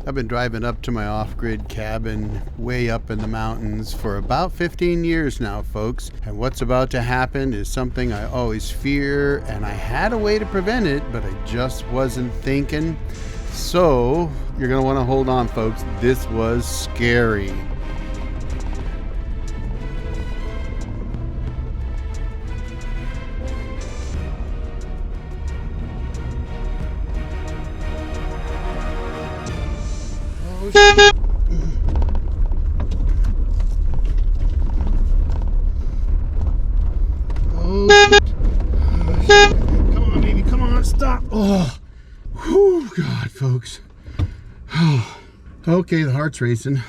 I've been driving up to my off-grid cabin way up in the mountains for about 15 years now, folks. And what's about to happen is something I always fear, and I had a way to prevent it, but I just wasn't thinking. So you're gonna wanna hold on, folks. This was scary. Come on, baby, come on, stop. Oh, whew, God, folks. Oh. Okay, the heart's racing.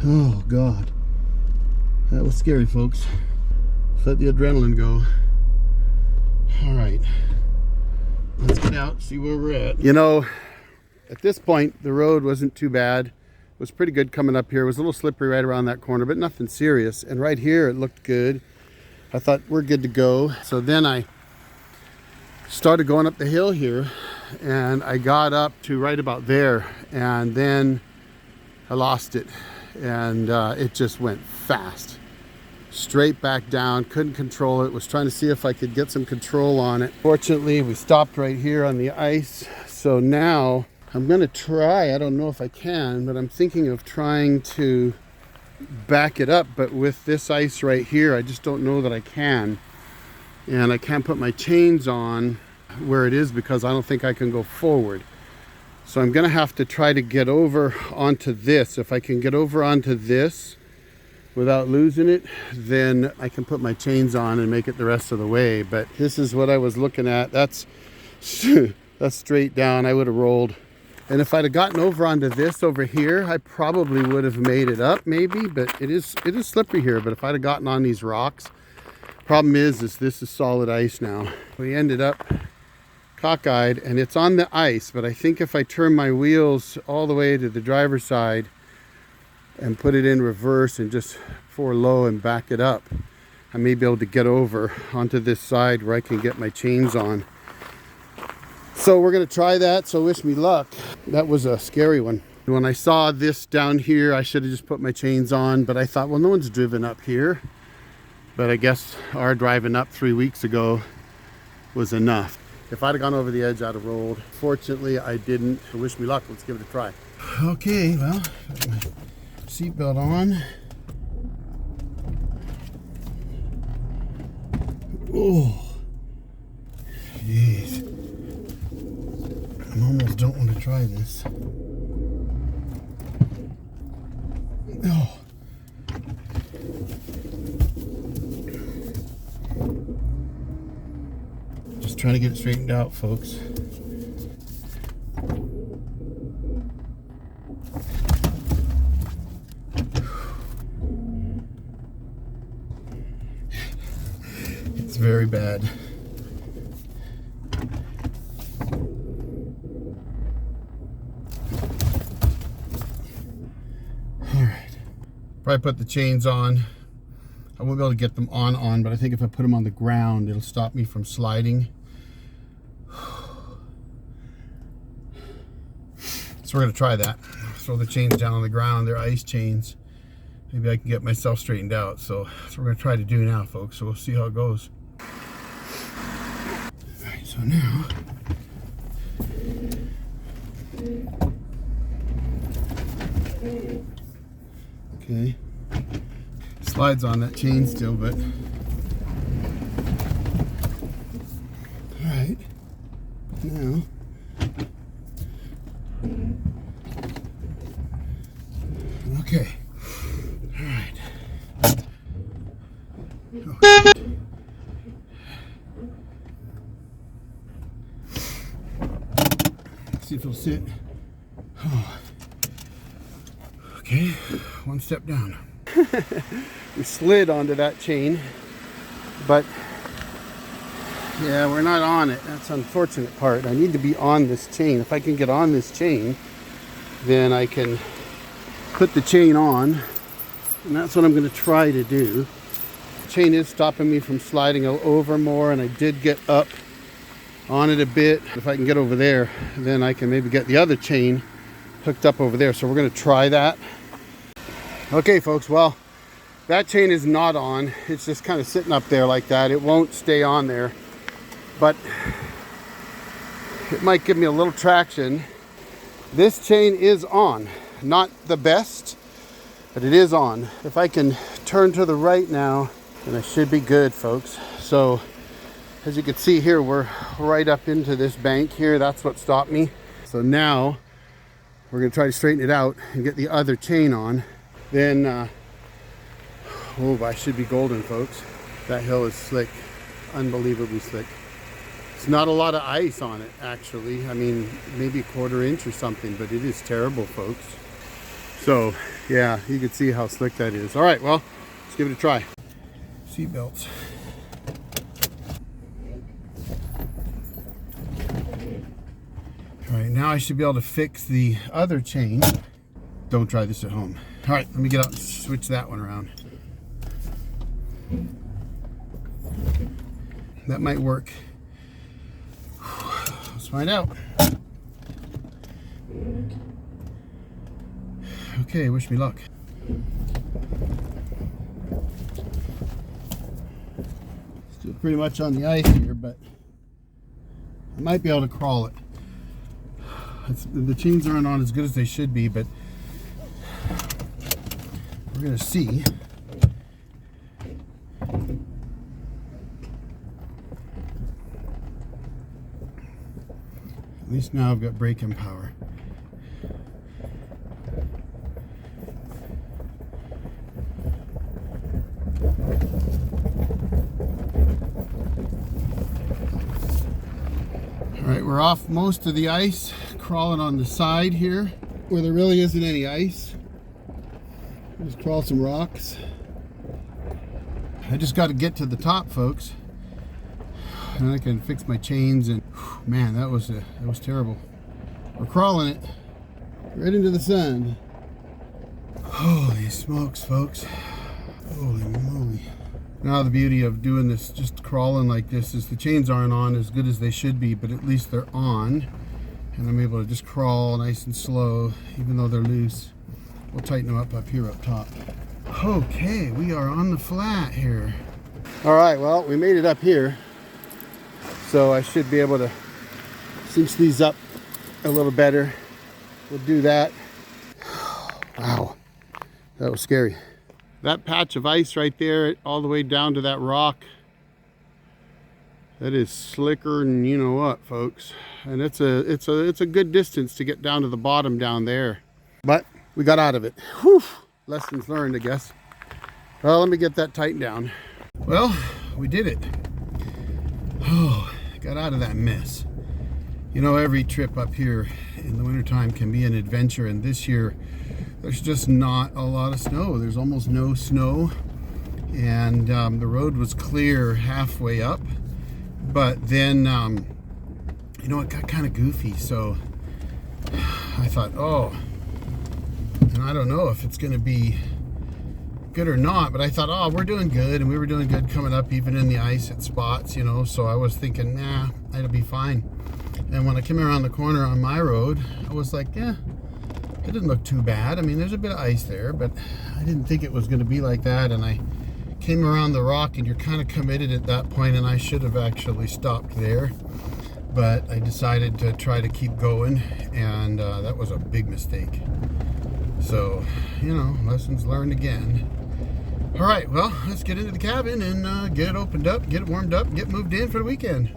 Oh, God. That was scary, folks. Let the adrenaline go. All right. Let's get out, see where we're at. You know, at this point, the road wasn't too bad. It was pretty good coming up here. It was a little slippery right around that corner, but nothing serious. And right here, it looked good. I thought we're good to go. So then I started going up the hill here, and I got up to right about there, and then I lost it, and it just went fast. Straight back down, couldn't control it. Was trying to see if I could get some control on it. Fortunately, we stopped right here on the ice. So now I'm gonna try, I don't know if I can, but I'm thinking of trying to back it up, but with this ice right here, I just don't know that I can. And I can't put my chains on where it is because I don't think I can go forward. So I'm gonna have to try to get over onto this. If I can get over onto this without losing it, then I can put my chains on and make it the rest of the way. But this is what I was looking at. That's straight down. I would have rolled. And if I'd have gotten over onto this over here, I probably would have made it up maybe, but it is slippery here. But if I'd have gotten on these rocks, problem is this is solid ice now. We ended up cockeyed, and it's on the ice, but I think if I turn my wheels all the way to the driver's side and put it in reverse and just pour low and back it up, I may be able to get over onto this side where I can get my chains on. So we're gonna try that, so wish me luck. That was a scary one. When I saw this down here, I should have just put my chains on, but I thought, well, no one's driven up here. But I guess our driving up 3 weeks ago was enough. If I'd have gone over the edge, I'd have rolled. Fortunately, I didn't. So wish me luck, let's give it a try. Okay, well, got my seatbelt on. Oh, jeez. I almost don't want to try this. Oh. Just trying to get it straightened out, folks. It's very bad. Probably put the chains on. I won't be able to get them on, but I think if I put them on the ground, it'll stop me from sliding. So we're gonna try that. Throw the chains down on the ground, they're ice chains. Maybe I can get myself straightened out. So that's what we're gonna try to do now, folks. So we'll see how it goes. All right, so now, okay, slides on that chain still, but all right, now okay, all right. Oh, see if it'll sit. Oh. Okay, one step down. We slid onto that chain, but yeah, we're not on it. That's the unfortunate part. I need to be on this chain. If I can get on this chain, then I can put the chain on, and that's what I'm going to try to do. The chain is stopping me from sliding over more, and I did get up on it a bit. If I can get over there, then I can maybe get the other chain hooked up over there. So we're going to try that. Okay, folks, well, that chain is not on. It's just kind of sitting up there like that. It won't stay on there, but it might give me a little traction. This chain is on. Not the best, but it is on. If I can turn to the right now, then I should be good, folks. So as you can see here, we're right up into this bank here. That's what stopped me. So now we're going to try to straighten it out and get the other chain on. Then, oh, I should be golden, folks. That hill is slick, unbelievably slick. It's not a lot of ice on it, actually. I mean, maybe a 1/4 inch or something, but it is terrible, folks. So, yeah, you can see how slick that is. All right, well, let's give it a try. Seat belts. All right, now I should be able to fix the other chain. Don't try this at home. All right, let me get out and switch that one around. That might work. Let's find out. Okay, wish me luck. Still pretty much on the ice here, but I might be able to crawl it. The chains aren't on as good as they should be, but we're gonna see. At least now I've got braking power. All right, we're off most of the ice, crawling on the side here where there really isn't any ice. Just crawl some rocks. I just got to get to the top, folks, and I can fix my chains. And man, that was terrible. We're crawling it right into the sun. Holy smokes, folks! Holy moly! Now the beauty of doing this, just crawling like this, is the chains aren't on as good as they should be, but at least they're on, and I'm able to just crawl nice and slow, even though they're loose. We'll tighten them up here up top. Okay, we are on the flat here. All right, well, we made it up here, so I should be able to cinch these up a little better. We'll do that. Wow, that was scary. That patch of ice right there, all the way down to that rock, that is slicker than you know what, folks. And it's a good distance to get down to the bottom down there. But we got out of it. Whew. Lessons learned, I guess. Well, let me get that tightened down. Well, we did it. Oh, got out of that mess. You know, every trip up here in the wintertime can be an adventure, and this year there's just not a lot of snow. There's almost no snow, and the road was clear halfway up, but then you know, it got kind of goofy, so I thought, oh, and I don't know if it's going to be good or not, but I thought, oh, we're doing good, and we were doing good coming up even in the ice at spots, you know, so I was thinking, nah, it'll be fine. And when I came around the corner on my road, I was like, yeah, it didn't look too bad. I mean, there's a bit of ice there, but I didn't think it was going to be like that. And I came around the rock, and you're kind of committed at that point, and I should have actually stopped there. But I decided to try to keep going, and that was a big mistake. So, you know, lessons learned again. All right, well, let's get into the cabin and get it opened up, get it warmed up, get moved in for the weekend.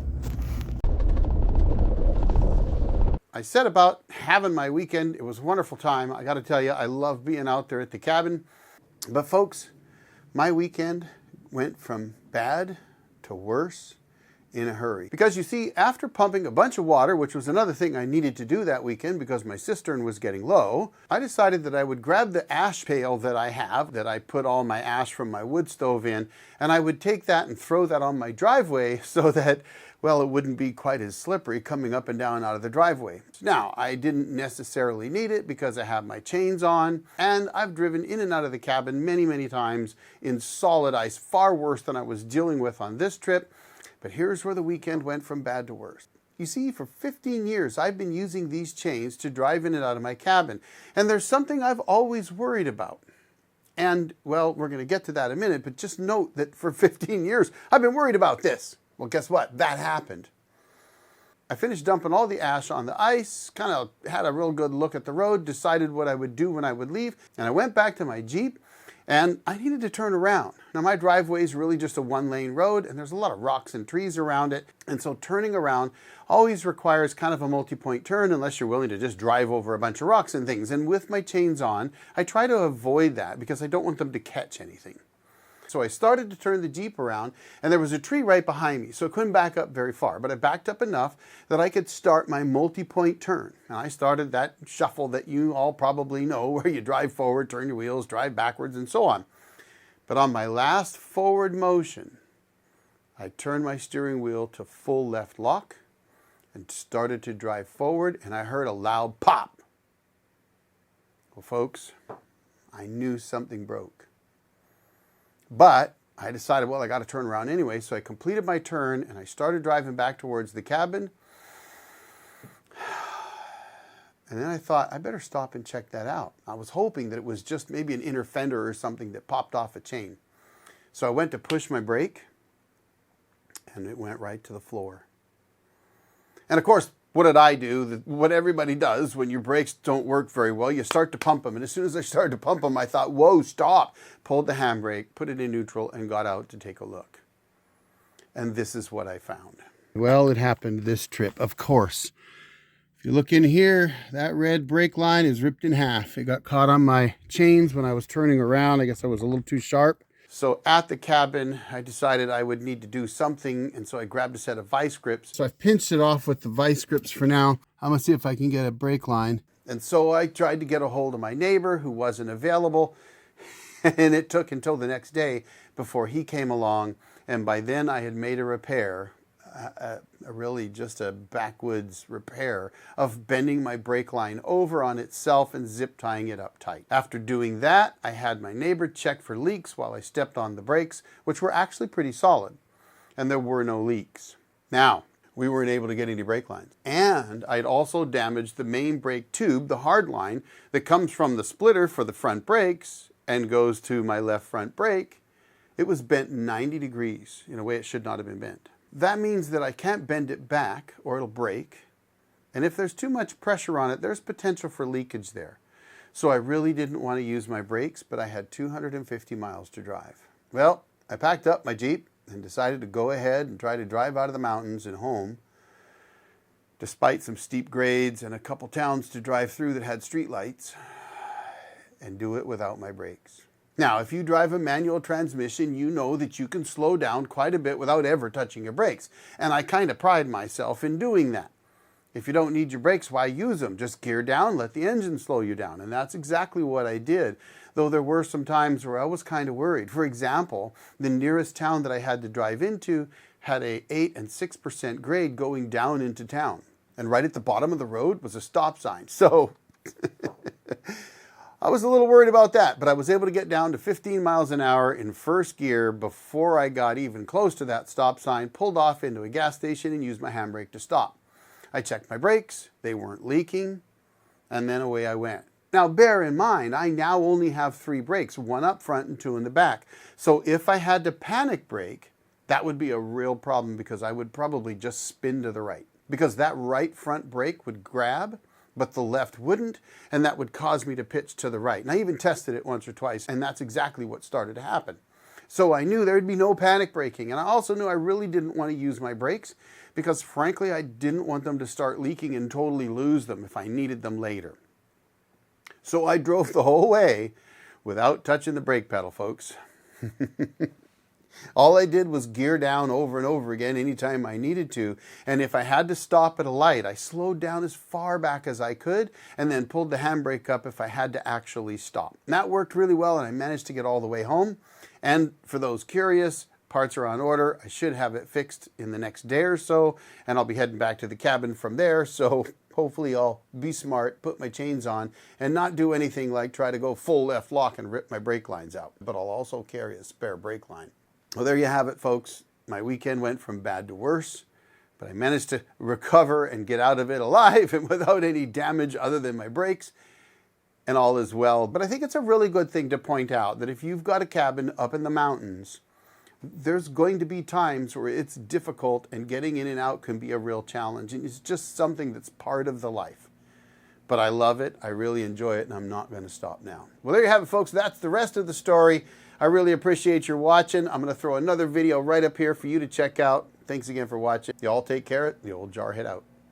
I said about having my weekend. It was a wonderful time. I got to tell you, I love being out there at the cabin. But folks, my weekend went from bad to worse in a hurry. Because you see, after pumping a bunch of water, which was another thing I needed to do that weekend because my cistern was getting low, I decided that I would grab the ash pail that I have, that I put all my ash from my wood stove in, and I would take that and throw that on my driveway so that, well, it wouldn't be quite as slippery coming up and down out of the driveway. Now, I didn't necessarily need it because I have my chains on, and I've driven in and out of the cabin many, many times in solid ice, far worse than I was dealing with on this trip. But here's where the weekend went from bad to worse. You see, for 15 years, I've been using these chains to drive in and out of my cabin. And there's something I've always worried about. And, well, we're going to get to that in a minute, but just note that for 15 years, I've been worried about this. Well, guess what? That happened. I finished dumping all the ash on the ice, kind of had a real good look at the road, decided what I would do when I would leave, and I went back to my Jeep, and I needed to turn around. Now, my driveway is really just a one-lane road, and there's a lot of rocks and trees around it, and so turning around always requires kind of a multi-point turn unless you're willing to just drive over a bunch of rocks and things. And with my chains on, I try to avoid that because I don't want them to catch anything. So I started to turn the Jeep around, and there was a tree right behind me, so I couldn't back up very far. But I backed up enough that I could start my multi-point turn. And I started that shuffle that you all probably know, where you drive forward, turn your wheels, drive backwards, and so on. But on my last forward motion, I turned my steering wheel to full left lock and started to drive forward, and I heard a loud pop. Well, folks, I knew something broke. But I decided, well, I got to turn around anyway, so I completed my turn, and I started driving back towards the cabin. And then I thought, I better stop and check that out. I was hoping that it was just maybe an inner fender or something that popped off a chain. So I went to push my brake, and it went right to the floor. And of course, what did I do? What everybody does when your brakes don't work very well, you start to pump them. And as soon as I started to pump them, I thought, whoa, stop. Pulled the handbrake, put it in neutral, and got out to take a look. And this is what I found. Well, it happened this trip, of course. If you look in here, that red brake line is ripped in half. It got caught on my chains when I was turning around. I guess I was a little too sharp. So at the cabin, I decided I would need to do something, and so I grabbed a set of vice grips. So I've pinched it off with the vice grips for now. I'm going to see if I can get a brake line. And so I tried to get a hold of my neighbor who wasn't available, and it took until the next day before he came along, and by then I had made a repair, really just a backwoods repair of bending my brake line over on itself and zip tying it up tight. After doing that, I had my neighbor check for leaks while I stepped on the brakes, which were actually pretty solid, and there were no leaks. Now, we weren't able to get any brake lines, and I'd also damaged the main brake tube, the hard line, that comes from the splitter for the front brakes and goes to my left front brake. It was bent 90 degrees in a way it should not have been bent. That means that I can't bend it back or it'll break. And if there's too much pressure on it, there's potential for leakage there. So I really didn't want to use my brakes, but I had 250 miles to drive. Well, I packed up my Jeep and decided to go ahead and try to drive out of the mountains and home, despite some steep grades and a couple towns to drive through that had street lights, and do it without my brakes. Now, if you drive a manual transmission, you know that you can slow down quite a bit without ever touching your brakes. And I kind of pride myself in doing that. If you don't need your brakes, why use them? Just gear down, let the engine slow you down. And that's exactly what I did, though there were some times where I was kind of worried. For example, the nearest town that I had to drive into had a 8 and 6% grade going down into town. And right at the bottom of the road was a stop sign. So I was a little worried about that, but I was able to get down to 15 miles an hour in first gear before I got even close to that stop sign, pulled off into a gas station and used my handbrake to stop. I checked my brakes, they weren't leaking, and then away I went. Now bear in mind, I now only have 3 brakes, 1 up front and 2 in the back. So if I had to panic brake, that would be a real problem because I would probably just spin to the right. Because that right front brake would grab, but the left wouldn't, and that would cause me to pitch to the right. And I even tested it once or twice, and that's exactly what started to happen. So I knew there would be no panic braking, and I also knew I really didn't want to use my brakes because, frankly, I didn't want them to start leaking and totally lose them if I needed them later. So I drove the whole way without touching the brake pedal, folks. All I did was gear down over and over again anytime I needed to. And if I had to stop at a light, I slowed down as far back as I could and then pulled the handbrake up if I had to actually stop. And that worked really well, and I managed to get all the way home. And for those curious, parts are on order. I should have it fixed in the next day or so, and I'll be heading back to the cabin from there. So hopefully I'll be smart, put my chains on, and not do anything like try to go full left lock and rip my brake lines out. But I'll also carry a spare brake line. Well, there you have it, folks. My weekend went from bad to worse. But I managed to recover and get out of it alive and without any damage other than my brakes, and all is well. But I think it's a really good thing to point out that if you've got a cabin up in the mountains, there's going to be times where it's difficult and getting in and out can be a real challenge. And it's just something that's part of the life. But I love it. I really enjoy it, and I'm not going to stop now. Well, there you have it, folks. That's the rest of the story. I really appreciate your watching. I'm going to throw another video right up here for you to check out. Thanks again for watching. You all take care. The old Jarhead out.